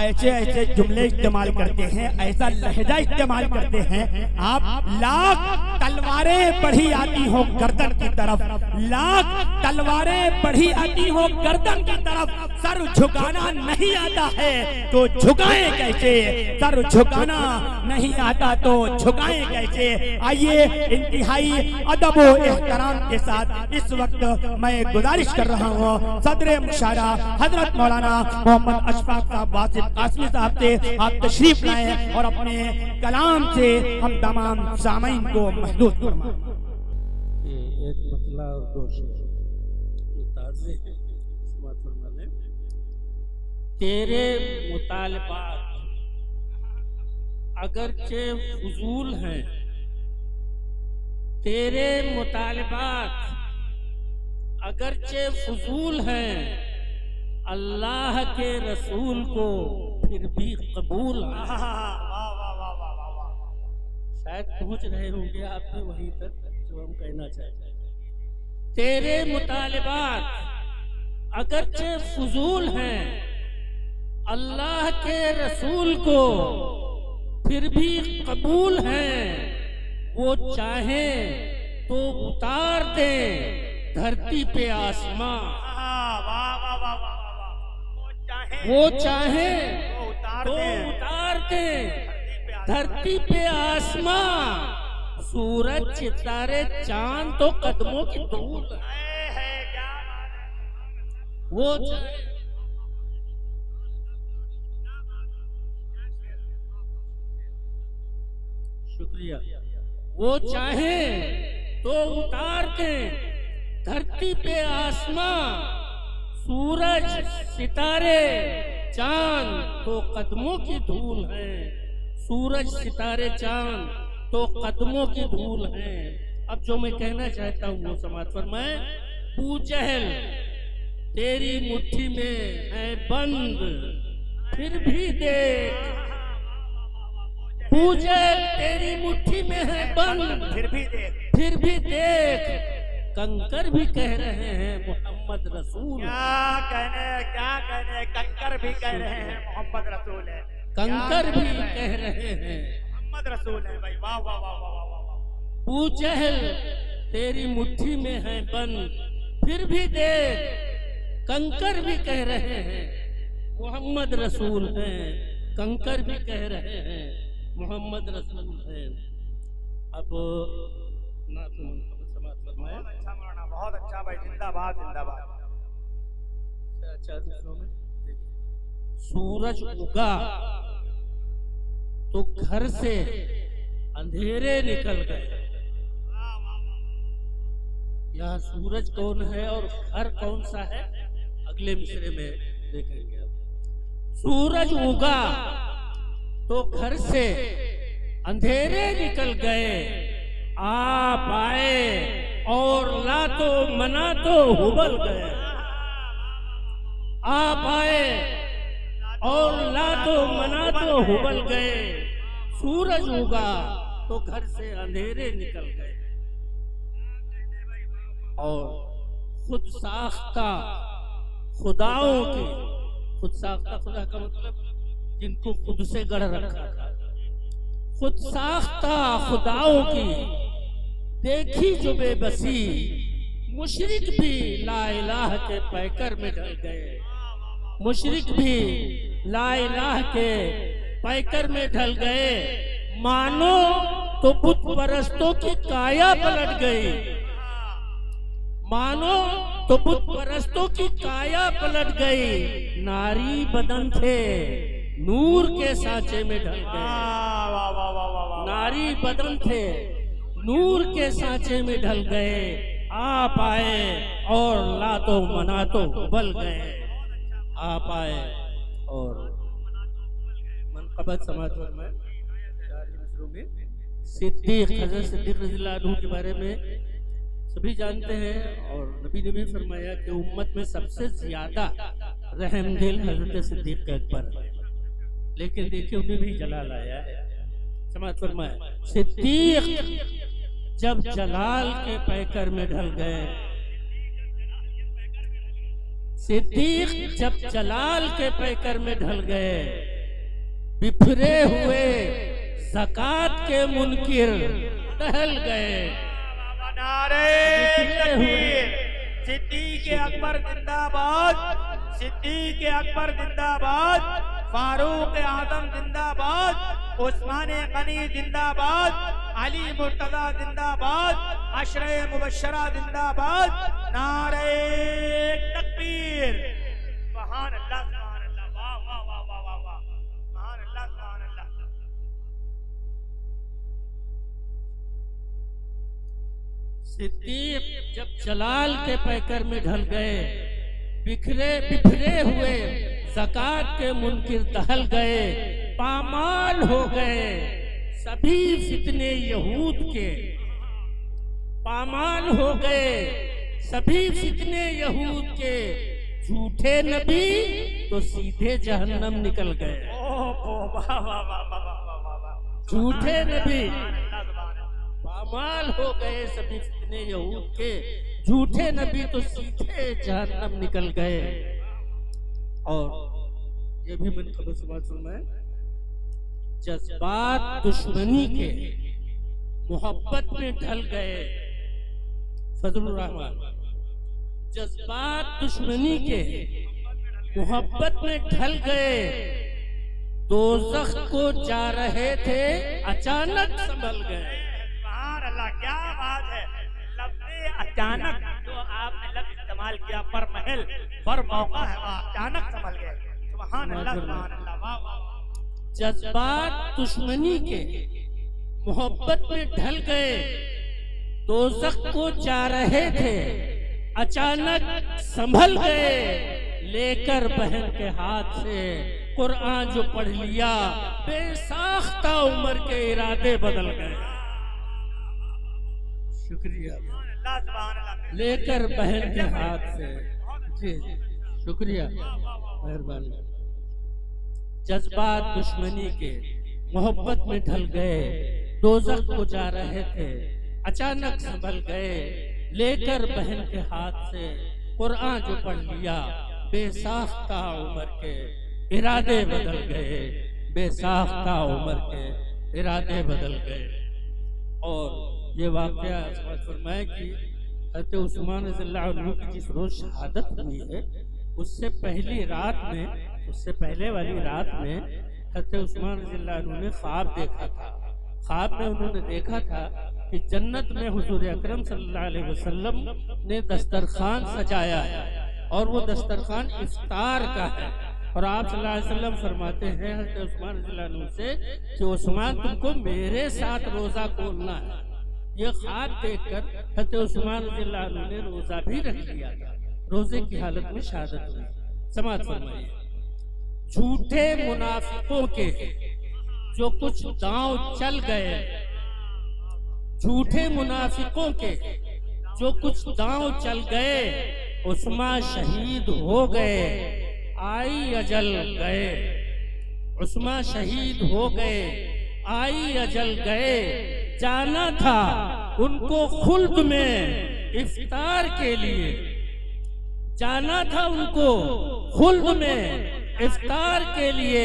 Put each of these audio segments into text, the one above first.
ऐसे ऐसे जुमले इस्तेमाल करते हैं, ऐसा लहजा इस्तेमाल करते हैं। आप लाख तलवारें बढ़ी आती हो गर्दन की तरफ, लाख तलवारें बढ़ी आती हो गर्दन की तरफ, सर झुकाना नहीं आता है तो झुकाएं कैसे, सर झुकाना नहीं आता तो झुकाएं कैसे। आइए इंतहाई अदब व एहतराम के साथ इस वक्त मैं गुजारिश कर रहा हूँ सदर मुशारा हजरत मौलाना मोहम्मद अशफाक साहब वासिफ कासमी साहब से आप तशरीफ लाएं और अपने कलाम से हम तमाम सामीन को महदूद फरमाएं। एक मतला और दो शेर ताज़े समाअत फरमा लें। तेरे मुतालबात अगरचे फजूल हैं, तेरे मुतालबात अगरचे फजूल हैं, अल्लाह के रसूल को फिर भी कबूल। शायद पहुंच रहे होंगे आप भी वहीं तक जो हम कहना चाहते हैं। तेरे मुतालिबात अगरचे फजूल हैं, अल्लाह के रसूल को फिर भी कबूल हैं। वो चाहे तो उतार दे धरती पे आसमां, वो चाहे तो उतार दे धरती पे आसमां, सूरज सितारे चांद तो कदमों की धूल है। वो चाहे शुक्रिया, वो चाहे तो उतार दे धरती पे आसमां, सूरज सितारे चांद तो कदमों की धूल है, सूरज सितारे चांद तो कदमों की धूल है। अब जो मैं कहना चाहता हूँ वो समाअत फरमाएं। अबू जहल तेरी मुट्ठी में है बंद फिर भी देख, अबू जहल तेरी मुट्ठी में है बंद फिर भी देख, कंकर भी कह रहे हैं मोहम्मद रसूल। क्या कहने कंकर भी कह रहे हैं मोहम्मद रसूल है, कंकर भी कह रहे हैं मोहम्मद रसूल है। भाई वाह वाह वाह वाह वाह वाह। अबू जहल तेरी मुट्ठी में है बंद फिर भी देख, कंकर भी कह रहे हैं मोहम्मद रसूल है, कंकर भी कह रहे हैं मोहम्मद रसूल है। अब बहुत अच्छा मौलाना, बहुत अच्छा भाई, जिंदाबाद जिंदाबाद। अच्छा दूसरों में सूरज उगा तो घर से अंधेरे निकल गए। यहाँ सूरज कौन है और घर कौन सा है अगले मिसरे में देखेंगे आप। सूरज उगा तो घर से अंधेरे निकल गए, आप आए और ला तो मना तो हुबल गए, आप आए और ला तो मना तो हुबल गए, सूरज उगा तो घर से अंधेरे निकल गए। और खुद साख्ता खुदाओं की, खुद साख्ता खुदा का मतलब जिनको खुद से गढ़ रखा था, खुद साख्ता खुदाओं की देखी जो बेबसी, मुशरिक भी ला इलाह के पैकर में ढल गए, मुशरिक भी ला इलाह के पैकर में ढल गए। मानो तो बुत परस्तों की काया पलट गई, मानो तो बुत परस्तों की काया पलट गई, नारी बदन थे नूर के सांचे में ढल गए, नारी बदन थे नूर के सांचे में ढल गए, आप आए और लातो मनातो उबल गए, आप आए और मनक़बत समाअत में सिद्दीक़ हज़रत सिद्दीक़ रज़ियल्लाहु अन्हु के बारे में सभी जानते हैं। और नबी ने भी फरमाया कि उम्मत में सबसे ज्यादा रहमदिल हज़रत सिद्दीक़ अकबर है, लेकिन देखिए उन्हें भी जलाल आया है। समाअत फरमाया, सिद्दीक़ जब जलाल के पैकर में ढल गए, सिद्दीक़ जब जलाल के पैकर में ढल गए, बिखरे हुए ज़कात के मुनकिर टहल गए। नारे तकबीर, सिद्दीक़ अकबर जिंदाबाद, सिद्दीक़ अकबर जिंदाबाद, फारूक आजम जिंदाबाद, उस्मान गनी जिंदाबाद, अली मुर्तजा जिंदाबाद, अशरे मुबशरा जिंदाबाद। नारे तकबीर, सुभान अल्लाह, सुभान अल्लाह, वाह वाह वाह वाह वाह वाह, सुभान अल्लाह, सुभान अल्लाह। सिद्दीक जब जलाल के पैकर में ढल गए, बिखरे हुए ज़कात के मुनकिर टहल गए, पामाल हो गए सभी फितने यहूद के, पामाल हो गए सभी फितने यहूद के। झूठे नबी तो सीधे जहन्नम निकल गए। झूठे नबी पामाल हो गए सभी फितने यहूद के, झूठे नबी तो सीधे जहन्नम निकल गए। और ये भी मन खबर सुना, जज्बात दुश्मनी के मोहब्बत में ढल गए। फजलुर रहमान, जज्बात दुश्मनी के मोहब्बत में ढल गए, दोज़ख को जा रहे थे अचानक संभल गए। अल्लाह, क्या बात है। लफ्ज़े अचानक जो आपने लफ्ज़ इस्तेमाल किया, पर महल पर मौका है, वाह, अचानक संभल गए। सुभान अल्लाह, सुभान अल्लाह, वाह वाह। जज्बात दुश्मनी के मोहब्बत में ढल गए, दोज़ख को जा रहे थे अचानक संभल गए। लेकर बहन के हाथ से कुरान जो पढ़ लिया, बेसाख्ता उम्र के इरादे बदल गए। शुक्रिया। लेकर बहन के हाथ से, जी शुक्रिया, मेहरबानी। जज्बात दुश्मनी के मोहब्बत में ढल गए, दोज़ख को जा रहे थे अचानक संभल गए। लेकर बहन के हाथ से कुरान जो पढ़ लिया, बेसाख्ता उम्र के इरादे बदल गए, बेसाख्ता उम्र के इरादे बदल गए। और ये वाक़या फरमाया कि हज़रत उस्मान रज़ियल्लाहु अन्हु की जिस रोज़ शहादत हुई है, उससे पहली रात में, उससे पहले वाली रात में हज़रत उस्मान रज़ियल्लाहु अन्हु ने ख्वाब देखा था। ख्वाब में उन्होंने देखा था कि जन्नत में हुजूर अकरम सल्लल्लाहु अलैहि वसल्लम ने दस्तरखान सजाया है, और वो दस्तरखान इफ्तार का है। और आप सल्लल्लाहु अलैहि वसल्लम फरमाते हैं हज़रत उस्मान रज़ियल्लाहु अन्हु से कि उस्मान, तुमको मेरे साथ रोज़ा खोलना है। ये ख्वाब देखकर हज़रत उस्मान रज़ियल्लाहु अन्हु ने रोज़ा भी रख लिया था। रोज़े की हालत में शहादत हुई। समाअत फरमाइए। झूठे मुनाफिकों के जो कुछ दांव चल गए, झूठे मुनाफिकों के जो कुछ दांव चल गए, उस्मान शहीद हो गए, आई अजल गए। उस्मान शहीद हो गए, आई अजल गए। जाना था उनको खुल्द में इफ्तार के लिए, जाना था उनको खुल्द में इफ्तार के लिए।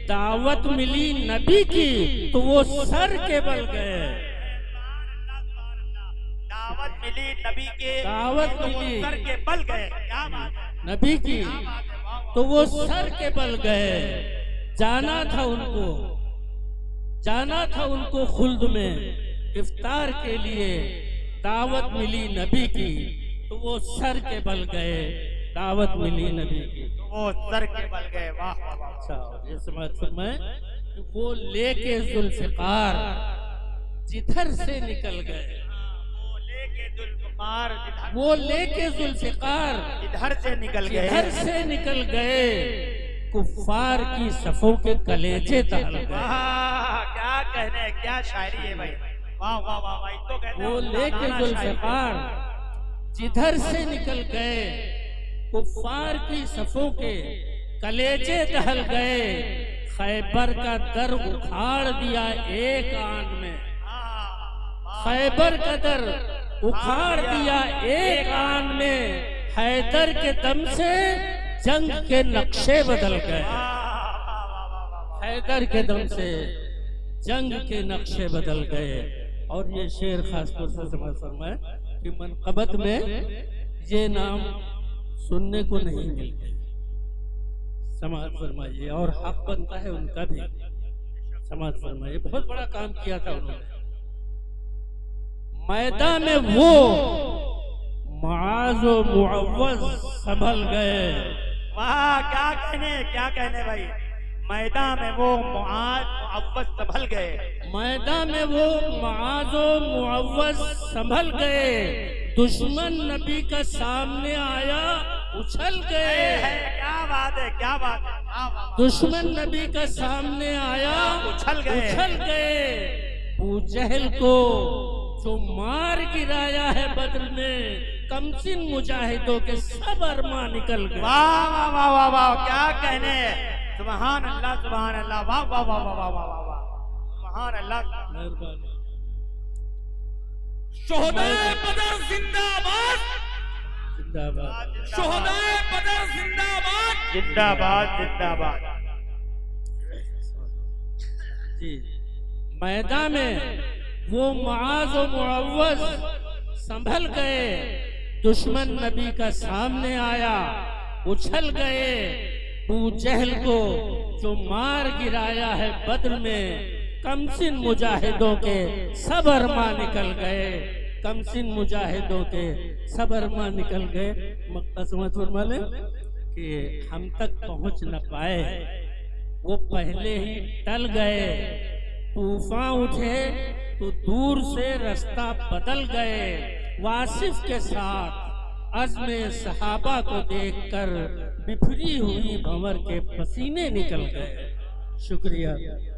दावत मिली नबी की तो वो सर के बल गए। दावत मिली नबी के, दावत तो मिली सर के बल गए। क्या बात है। नबी की तो वो सर के बल गए। जाना था उनको, जाना था उनको खुल्द में इफ्तार के लिए। दावत मिली नबी की तो वो सर के बल गए। दावत मिली नबी की तो वो सर के बल गए। वाह वाह वाह। अच्छा, ये समझ फरमाए कि वो लेके जुल्फ़िकार जिधर से निकल गए, वो लेके जुल्फ़िकार, वो लेके जुल्फ़िकार इधर से निकल गए, इधर से निकल गए। कुफ्फार की सफ़ों के कलेजे दहल गए। क्या कहने, क्या शायरी है भाई। वाह वाह वाह भाई। तो कहते वो लेके जुल्फ़िकार जिधर से निकल गए, कुफ्फार की सफ़ों के कलेजे दहल गए। खैबर का दर उखाड़ दिया एक आन में, खैबर का दर उखाड़ दिया एक आन में। हैदर के दम से जंग के नक्शे बदल गए। हैदर के दम से जंग के नक्शे बदल गए। और ये शेर खासतौर से समाज फरमाए कि मनकबत में ये नाम सुनने को नहीं मिलते। समाज फरमाइए, और हक बनता है उनका भी। समाज फरमाइए, बहुत बड़ा काम किया था उन्होंने। मैदान में वो मुआज़ व मुअव्वज़ संभल गए। वाह, क्या कहने भाई। मैदान में वो मुआज़ मुअव्वज़ संभल गए। मैदान में वो मुआज़ व मुअव्वज़ संभल गए। दुश्मन नबी का सामने आया, उछल गए। क्या बात है, क्या बात है। दुश्मन नबी का सामने आया, उछल गए। अबू जहल को जो मार गिराया है बद्र में, कमसिन मुजाहिदों के सब अरमा निकल गए। वाह वाह वाह वाह वाह, क्या कहने। सुभान अल्लाह, सुभान अल्लाह, वाह वाह वाह वाह वाह वाह वाह, सुभान अल्लाह। शोहदाए बदर जिंदाबाद, जिंदाबाद। शोहदाए बदर जिंदाबाद, जिंदाबाद जिंदाबाद। जी, मैदान में वो मुआज़ व मुअव्वज़ संभल गए। दुश्मन नबी का सामने आया, उछल गए। अबू जहल को जो मार गिराया है बद्र में, कमसिन मुजाहिदों के सब अरमा निकल गए। कमसिन मुजाहिदों के सब अरमा निकल गए। मक्ता समझ फरमा ले कि हम तक पहुंच न पाए, वो पहले ही टल गए। तूफान उठे तो दूर से रास्ता बदल गए। वासिफ के साथ अज़्मे सहाबा को देखकर बिफरी हुई भंवर के पसीने निकल गए। शुक्रिया।